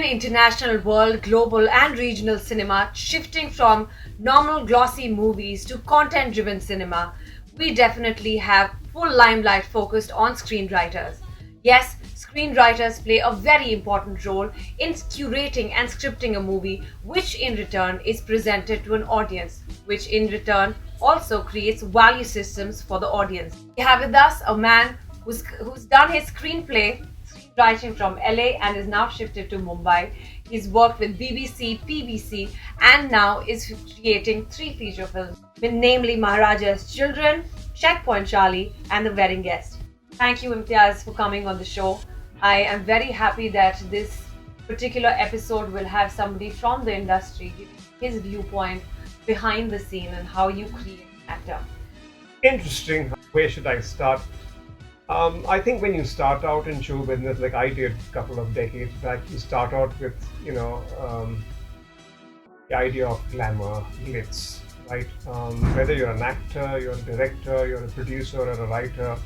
the international world, global and regional cinema, shifting from normal glossy movies to content-driven cinema, we definitely have full limelight focused on screenwriters. Yes, screenwriters play a very important role in curating and scripting a movie, which in return is presented to an audience, which in return also creates value systems for the audience. We have with us a man who's done his screenwriting from LA and is now shifted to Mumbai. He's worked with BBC, PBC, and now is creating 3 feature films, namely Maharaja's Children, Checkpoint Charlie, and The Wedding Guest. Thank you, Imtiaz, for coming on the show. I am very happy that this particular episode will have somebody from the industry giving his viewpoint behind the scene and how you create an actor. Interesting. Where should I start? I think when you start out in show business, like I did a couple of decades back, you start out with, the idea of glamour, glitz, right? Whether you're an actor, you're a director, you're a producer or a writer,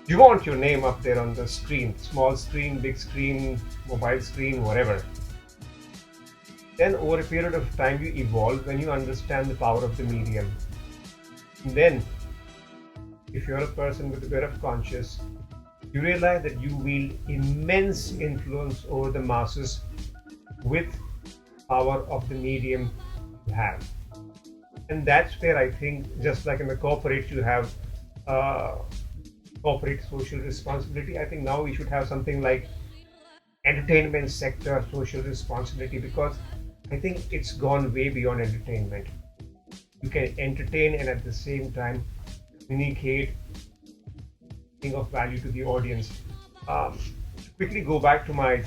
you want your name up there on the screen, small screen, big screen, mobile screen, whatever. Then over a period of time, you evolve when you understand the power of the medium. And then, if you're a person with a bit of conscience, you realize that you wield immense influence over the masses with power of the medium you have. And that's where I think, just like in the corporate, you have corporate social responsibility. I think now we should have something like entertainment sector social responsibility, because I think it's gone way beyond entertainment. You can entertain and at the same time communicate thing of value to the audience. To quickly go back to my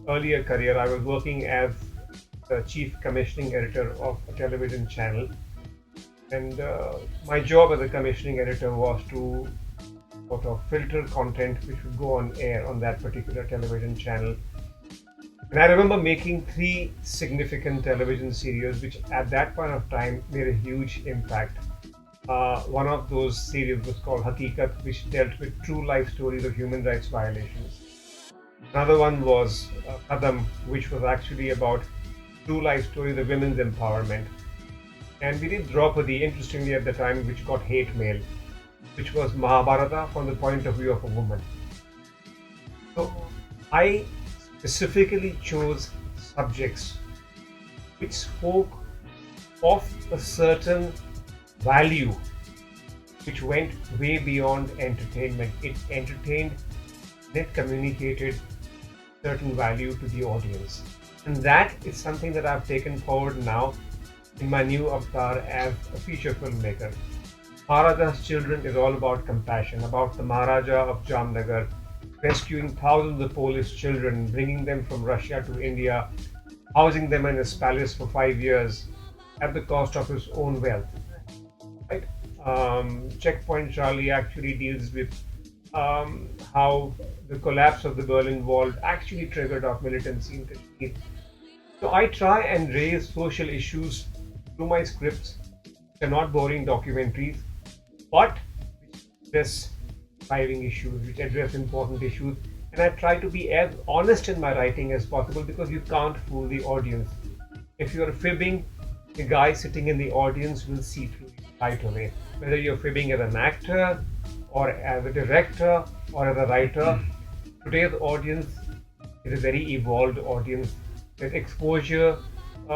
earlier career, I was working as the chief commissioning editor of a television channel, and my job as a commissioning editor was to sort of filter content which would go on air on that particular television channel. And I remember making 3 significant television series which at that point of time made a huge impact. One of those series was called Hakikat, which dealt with true life stories of human rights violations. Another one was Kadam, which was actually about true life stories of women's empowerment. And we did Draupadi, interestingly at the time, which got hate mail, which was Mahabharata from the point of view of a woman. So I specifically chose subjects which spoke of a certain value which went way beyond entertainment. It entertained and it communicated certain value to the audience. And that is something that I've taken forward now in my new avatar as a feature filmmaker. Maharaja's Children is all about compassion, about the Maharaja of Jamnagar rescuing thousands of Polish children, bringing them from Russia to India, housing them in his palace for 5 years at the cost of his own wealth. Right? Checkpoint Charlie actually deals with how the collapse of the Berlin Wall actually triggered off militancy in Kashmir. So I try and raise social issues through my scripts. They're not boring documentaries, but which address thriving issues, which address important issues. And I try to be as honest in my writing as possible, because you can't fool the audience. If you're fibbing, the guy sitting in the audience will see through you right away. Whether you're fibbing as an actor or as a director or as a writer, today's audience is a very evolved audience. There's exposure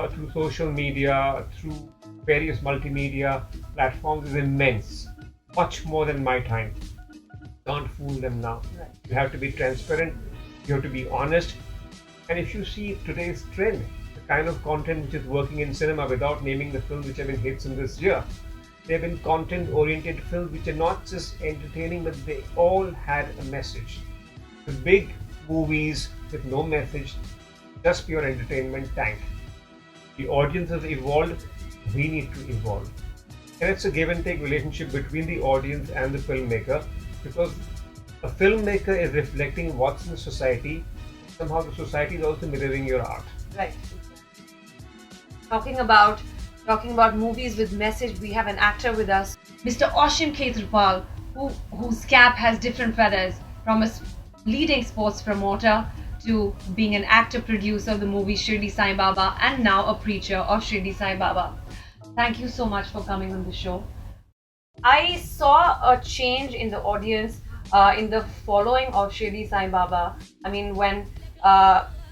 through social media, through various multimedia platforms is immense, much more than my time. Don't fool them now. Right. You have to be transparent, you have to be honest. And if you see today's trend, the kind of content which is working in cinema, without naming the films which have been hits in this year, they've been content-oriented films which are not just entertaining, but they all had a message. The big movies with no message, just pure entertainment, tank. The audience has evolved, we need to evolve. And it's a give and take relationship between the audience and the filmmaker, because a filmmaker is reflecting what's in the society. Somehow the society is also mirroring your art. Right. Talking about movies with message, we have an actor with us, Mr. Aushim Khetarpal, whose cap has different feathers, from a leading sports promoter to being an actor producer of the movie Shirdi Sai Baba and now a preacher of Shirdi Sai Baba. Thank you so much for coming on the show. I saw a change in the audience in the following of Shirdi Sai Baba. I mean, when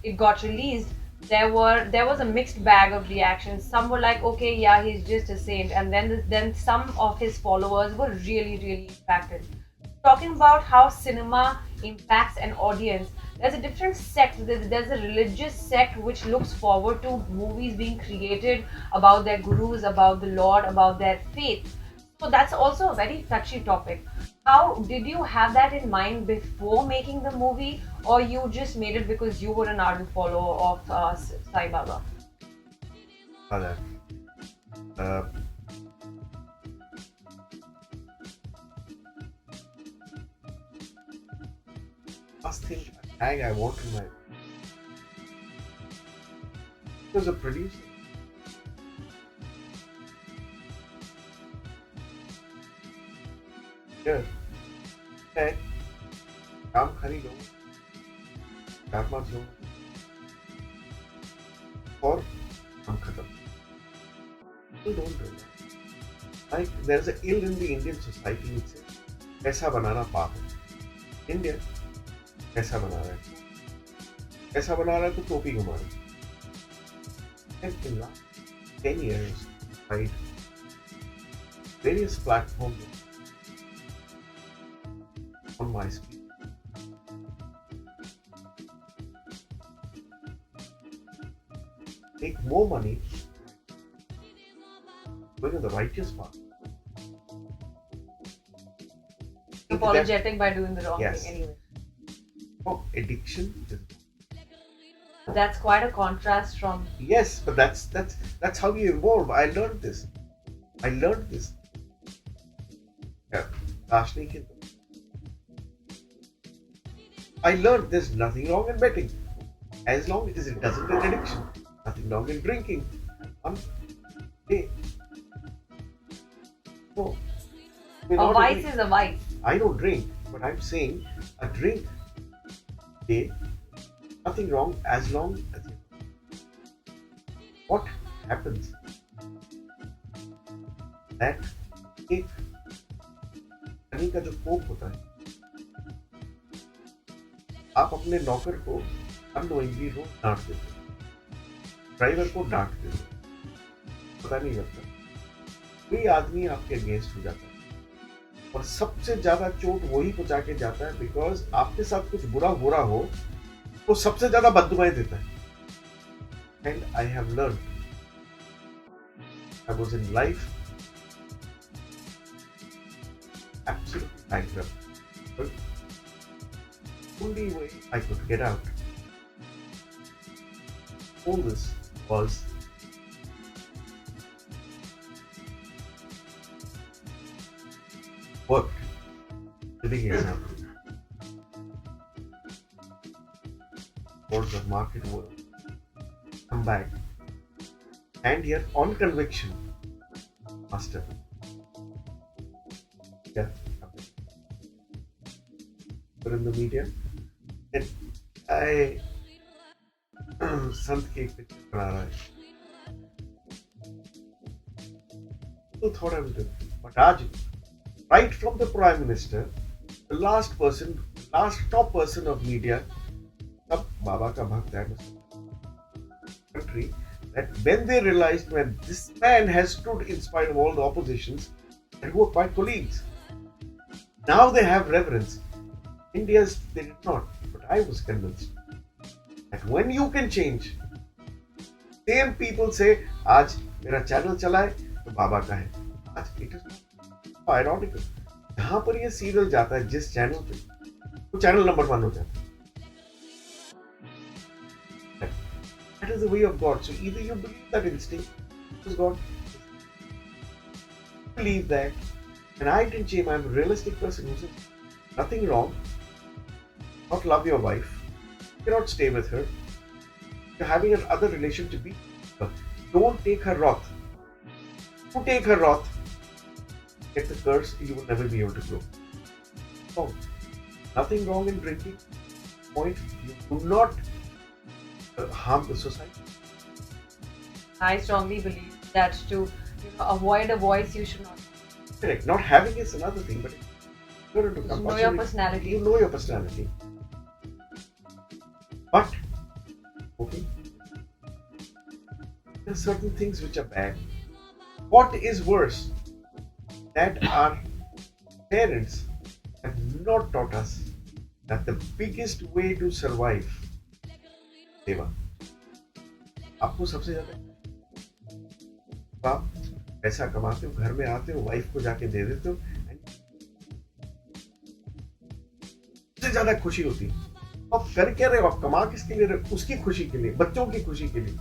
it got released, there was a mixed bag of reactions. Some were like, okay, yeah, he's just a saint, and then some of his followers were really really impacted. Talking about how cinema impacts an audience, there's a different sect. There's a religious sect which looks forward to movies being created about their gurus, about the Lord, about their faith. So that's also a very touchy topic. How did you have that in mind before making the movie, or you just made it because you were an ardent follower of Sai Baba? Father, uh, last thing tag I want in my was a producer. Here, है काम खरीदो, चार पांच लोग और काम खत्म. You don't do that. Like there's an ill in the Indian society which says पैसा बनाना पाप है. India पैसा बना रहा है. पैसा बना रहा है तो टोपी घुमा रहा है. And in last 10 years, right, various platforms on my speed. Make more money going on the righteous path. Apologetic by doing the wrong Yes. thing anyway. Oh, addiction is That's quite a contrast from. yes, but that's how you evolve. I learned this. Yeah, Ashni Khetarpal. I learned there's nothing wrong in betting, as long as it doesn't an addiction. Nothing wrong in drinking. Hey, so A vice is a vice. I don't drink, but I'm saying a drink, day, nothing wrong as long as you. What happens? That एक पानी का जो कोप होता है, आप अपने नौकर को अननोइंगली रोज डांट देते हो, ड्राइवर को डांट देते हो, पता नहीं लगता. कोई आदमी आपके अगेंस्ट हो जाता है और सबसे ज्यादा चोट वही पहुंचा के जाता है, बिकॉज आपके साथ कुछ बुरा हो रहा हो तो सबसे ज्यादा बददुआएं देता है. And I have learn, I was in life absolutely bankrupt, but only way I could get out all this was work. Living example. Towards the market world. Come back. And here on conviction. Master. Yeah. But in the media. Then I संत की एक picture बना रहा है. तो thought I would do. But आज right from the Prime Minister, the last top person of media, सब बाबा का भक्त है. Country, that when they realized when this man has stood in spite of all the oppositions and who were quite colleagues, now they have reverence. India's they did not, but I was convinced that when you can change, same people say, आज मेरा channel चला है तो बाबा का है. आज it is ironical. जहां पर ये सीरियल जाता है जिस चैनल पे, वो चैनल नंबर 1 हो जाता है. That is the way of God. So either you believe that instinct, because God believe that, and I didn't change. I'm a realistic person who says nothing wrong. Not love your wife. You cannot stay with her. You're having another relationship. Don't take her wrath. You take her wrath, get the curse, you will never be able to grow. So, nothing wrong in drinking. Point, you do not harm the society. I strongly believe that to avoid a voice, you should not. Correct. Not having is another thing, but if you're into You know your compulsory, personality. you know your personality. But okay, there are certain things which are bad. What is worse? That our parents have not taught us that the biggest way to survive सेवा. आपको सबसे ज्यादा आप पैसा कमाते हो, घर में आते हो, वाइफ को जाके दे देते हो, सबसे ज्यादा खुशी होती है. आप कर क्या रहे हो? आप कमा किसके लिए रहे हो? उसकी खुशी के लिए, बच्चों की खुशी के लिए,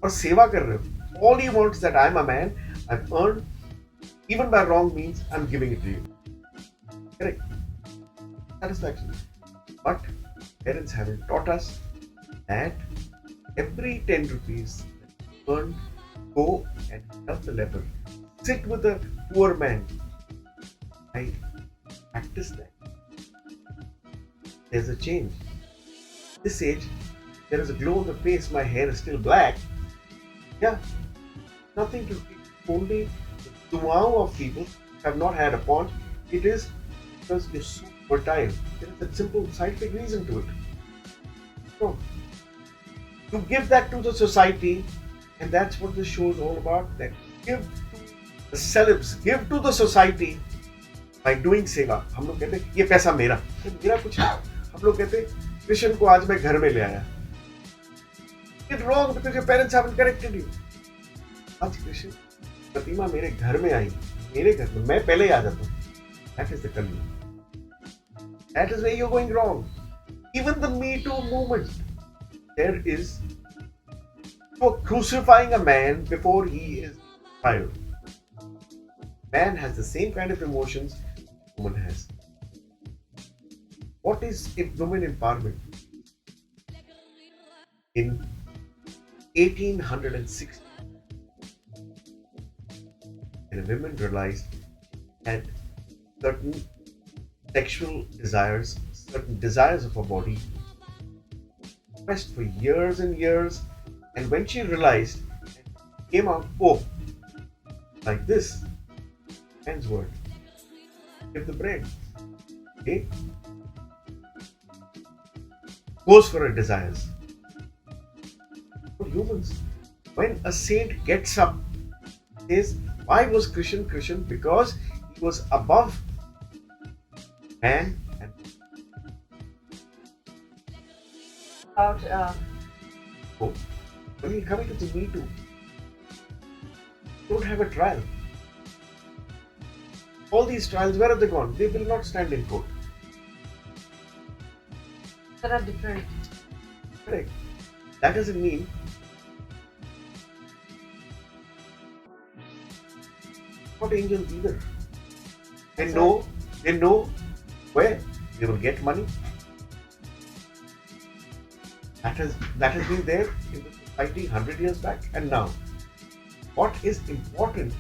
और सेवा कर रहे हो. All he wants that I'm a man, I've earned, even by wrong means, I'm giving it to you. Correct? Satisfaction. But parents haven't taught us that every 10 rupees earned, go and help the leper. Sit with a poor man. I practice that. There's a change. This age, there is a glow on the face. My hair is still black. Yeah, nothing to do. Only the duao of people have not had a point. It is because you're so fertile. There is a simple scientific reason to it. So, to give that to the society, and that's what this show is all about. That give to the celebs, give to the society by doing seva. हम लोग कहते हैं ये पैसा मेरा कुछ है. हम लोग कहते हैं कृष्ण को आज मैं घर में ले आया. It's wrong because your parents haven't corrected you. आज कृष्ण प्रतिमा मेरे घर में आई, मेरे घर में, मैं पहले ही आ जाता हूँ. That is the Kali. That is where you're going wrong. Even the Me Too movement, there is you're crucifying a man before he is trial. Man has the same kind of emotions woman has. What is women empowerment? In 1860, when women realized that certain sexual desires, certain desires of her body, quest for years and years, and when she realized, came out, oh, like this, man's word, give the bread, okay, goes for her desires. For humans, when a saint gets up, says, why was Krishna Krishna? Because he was above man and About oh, when you're coming to the Me Too, don't have a trial. All these trials, where have they gone? They will not stand in court. that are different. Correct. That doesn't mean not angels either. They know where they will get money. That has been there in the society 100 years back and now. What is important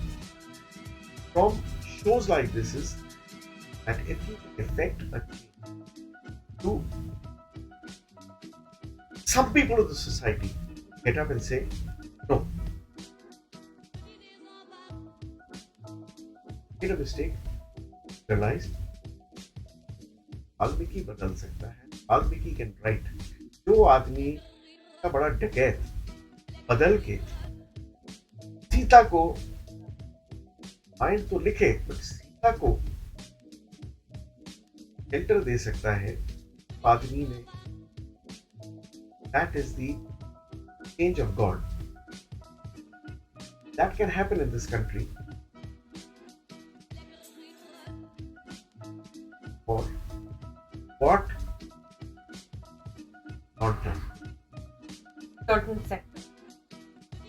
from shows like this is that if you effect a change to some people of the society, get up and say, no, made a mistake, realize, Valmiki बदल सकता है. Valmiki can write. जो आदमी का बड़ा डकैत बदल के सीता को माइंड तो लिखे, बट सीता को एंटर दे सकता है आदमी ने. That is the change of God. That can happen in this country. For what? Not done. Certain sector.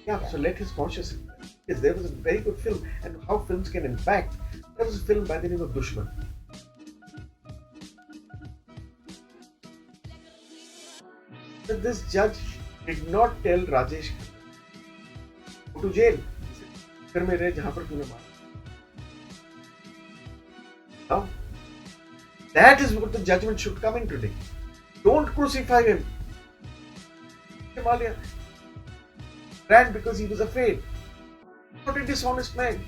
Yeah, so let his conscious. Yes, there was a very good film, and how films can impact. There was a film by the name of Dushman. That this judge did not tell Rajesh go to jail. घर में रहे जहां पर तूने मारा. Now, that is what the judgment should come in today. Don't crucify him. Himalaya ran because he was afraid. Not a dishonest man.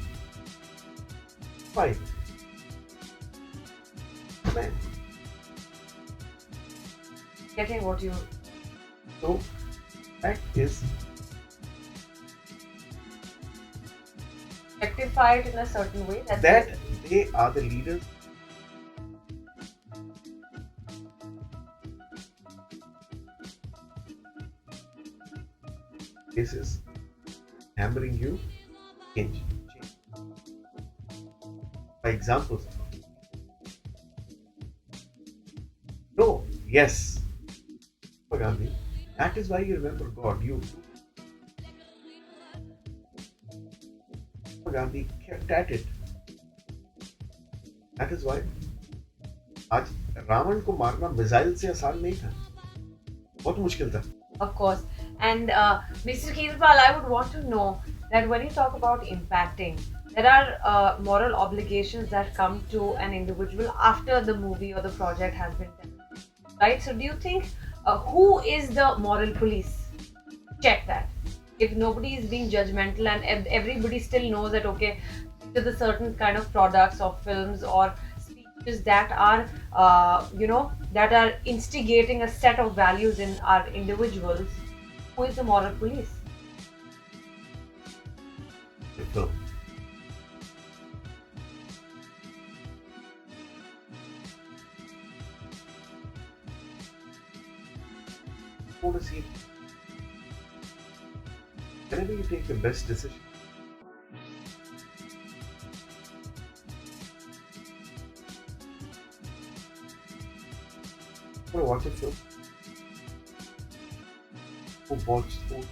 Why? Man. Getting what you. So that is Rectified in a certain way. that they are the leaders. This is hammering you. Change. By examples. No. Yes. Gandhi. That is why you remember God. You. Gandhi kept at it. That is why आज रावण को मारना missile से आसान नहीं था, बहुत मुश्किल था. Of course. And Mr. Khetarpal, I would want to know that when you talk about impacting, there are moral obligations that come to an individual after the movie or the project has been done. Right? So do you think who is the moral police? Check that. If nobody is being judgmental and everybody still knows that, okay, to the certain kind of products or films or speeches that are, that are instigating a set of values in our individuals, who is the moral police? The film. I want to see it. Whenever you take the best decision, I want to watch a film. Who watched food?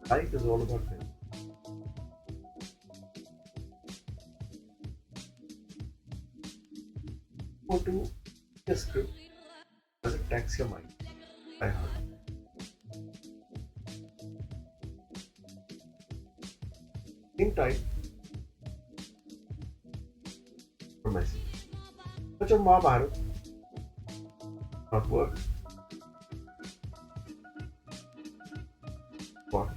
Life is all about them. Go to a script, does it tax your mind by heart? Same time, for message. Such a Mahabharata, not work. What?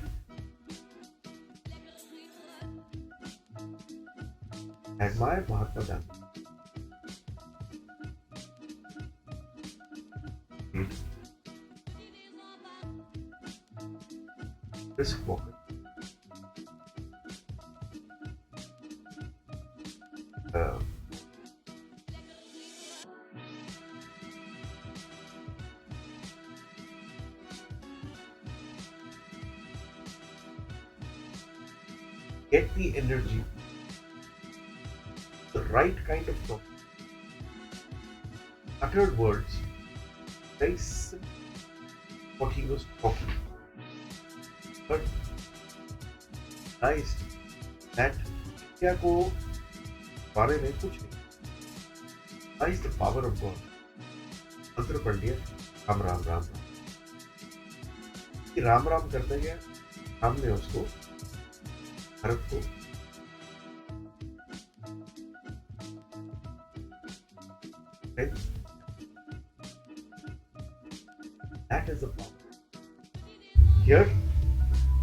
Admire Mahatma Gandhi. Chris Walker. Get the energy, the right kind of talk, uttered words, very simple what he was talking, but realized that India को बारे में कुछ नहीं. Realized the power of God. मंत्र पढ़ लिया, राम राम राम राम. कि राम राम करते गया, राम ने उसको भारत को that is the power. Here,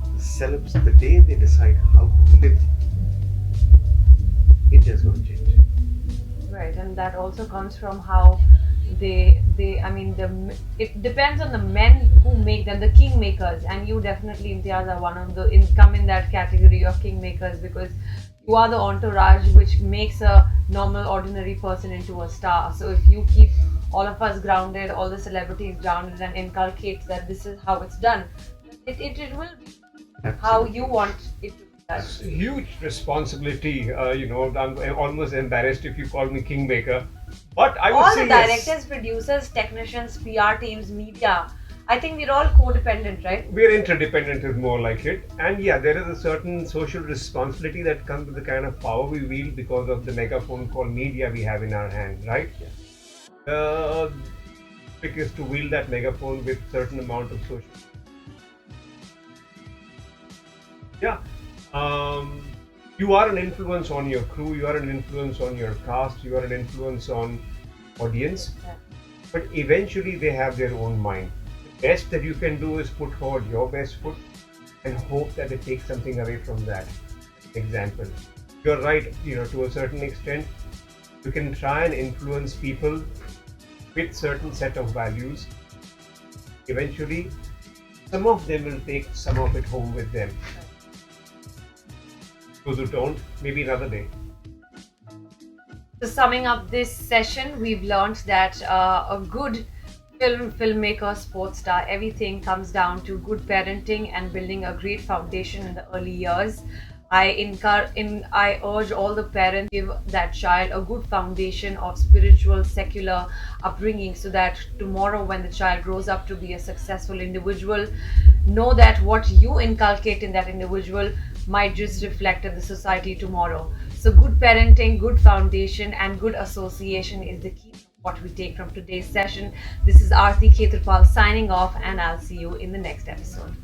the celebs, the day they decide how to live, India is going to change. Right, and that also comes from how it depends on the men who make them, the kingmakers, and you definitely, Imtiaz, are one of the come in that category of kingmakers, because you are the entourage which makes a normal ordinary person into a star. So if you keep all of us grounded, all the celebrities grounded, and inculcate that this is how it's done, it will be how you want it to be done. It's a huge responsibility. I'm almost embarrassed if you call me kingmaker. But I would All say the yes. directors, producers, technicians, PR teams, media, I think we're all codependent, right? We're interdependent is more like it. And yeah, there is a certain social responsibility that comes with the kind of power we wield because of the megaphone called media we have in our hand, right? Yeah. trick is to wield that megaphone with certain amount of social. Yeah. You are an influence on your crew, you are an influence on your cast, you are an influence on audience, Yeah. but eventually they have their own mind. The best that you can do is put forward your best foot and hope that they take something away from that. Example. You're right, to a certain extent, you can try and influence people with certain set of values. Eventually, some of them will take some of it home with them. Those who don't, maybe another day. So summing up this session, we've learned that a good filmmaker, sports star, everything comes down to good parenting and building a great foundation in the early years. I urge all the parents to give that child a good foundation of spiritual, secular upbringing, so that tomorrow, when the child grows up to be a successful individual, know that what you inculcate in that individual might just reflect in the society tomorrow. So, good parenting, good foundation, and good association is the key. What we take from today's session. This is Aarti Khetarpal signing off, and I'll see you in the next episode.